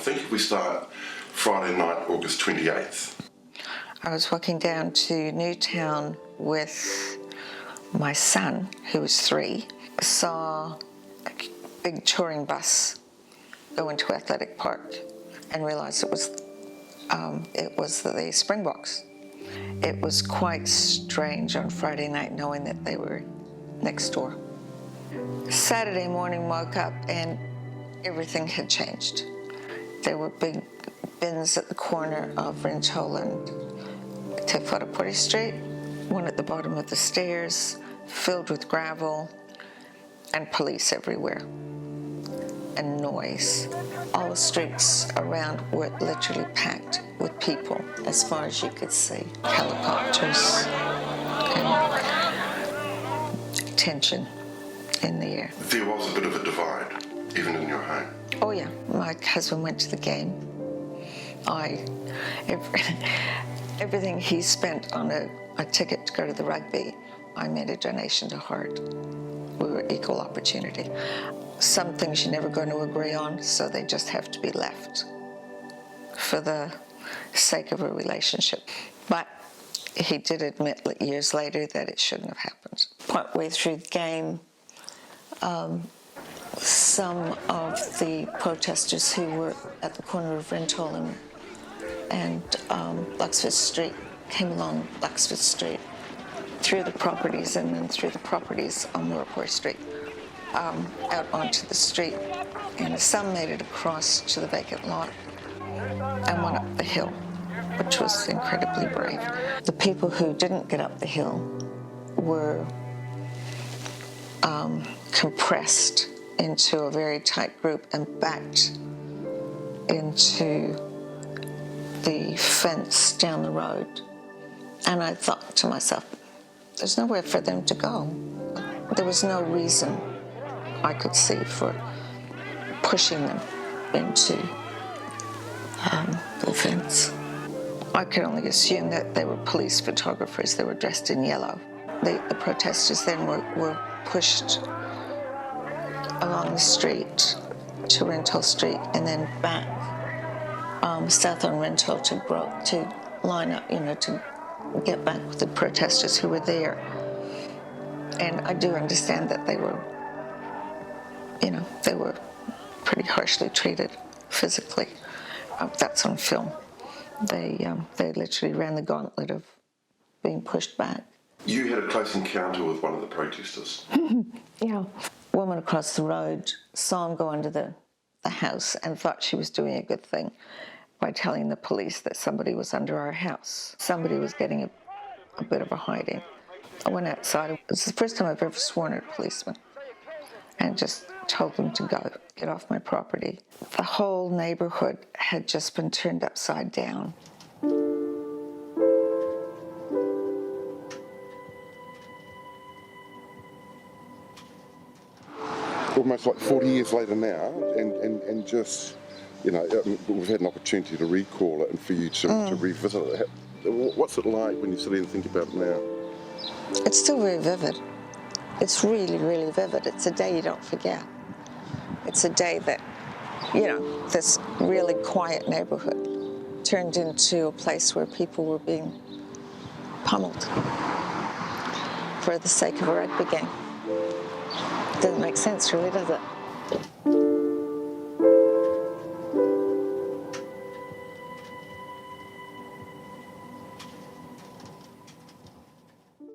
think if we start Friday night, August 28th. I was walking down to Newtown with my son, who was 3, saw a big touring bus go into Athletic Park and realised it was the Springboks. It was quite strange on Friday night knowing that they were next door. Saturday morning, woke up and everything had changed. There were big bins at the corner of Rintoul and Te Whakapori Street, one at the bottom of the stairs, filled with gravel, and police everywhere, and noise. All the streets around were literally packed with people as far as you could see. Helicopters and tension in the air. There was a bit of a divide, even in your home. Oh yeah, my husband went to the game. Everything he spent on a ticket to go to the rugby, I made a donation to Heart. We were equal opportunity. Some things you're never going to agree on, so they just have to be left for the sake of a relationship. But he did admit years later that it shouldn't have happened. Partway through the game, some of the protesters who were at the corner of Rintoul and Luxford Street came along Luxford Street through the properties and then through the properties on Murray Street out onto the street, and some made it across to the vacant lot and went up the hill, which was incredibly brave. The people who didn't get up the hill were compressed into a very tight group and backed into the fence down the road. And I thought to myself, there's nowhere for them to go. There was no reason I could see for pushing them into the fence. I could only assume that they were police photographers. They were dressed in yellow. The protesters then were pushed along the street to Rintoul Street and then back south on Rintoul to line up, to get back with the protesters who were there. And I do understand that they were pretty harshly treated physically. That's on film. They literally ran the gauntlet of being pushed back. You had a close encounter with one of the protesters. Yeah. A woman across the road saw him go into the house and thought she was doing a good thing by telling the police that somebody was under our house. Somebody was getting a bit of a hiding. I went outside. It was the first time I've ever sworn at a policeman and just told them to go, get off my property. The whole neighborhood had just been turned upside down. Almost like 40 years later now, and just, we've had an opportunity to recall it and for you to revisit it. What's it like when you sit there and think about it now? It's still very vivid. It's really, really vivid. It's a day you don't forget. It's a day that, this really quiet neighborhood turned into a place where people were being pummeled for the sake of a rugby game. Doesn't make sense, really, does it?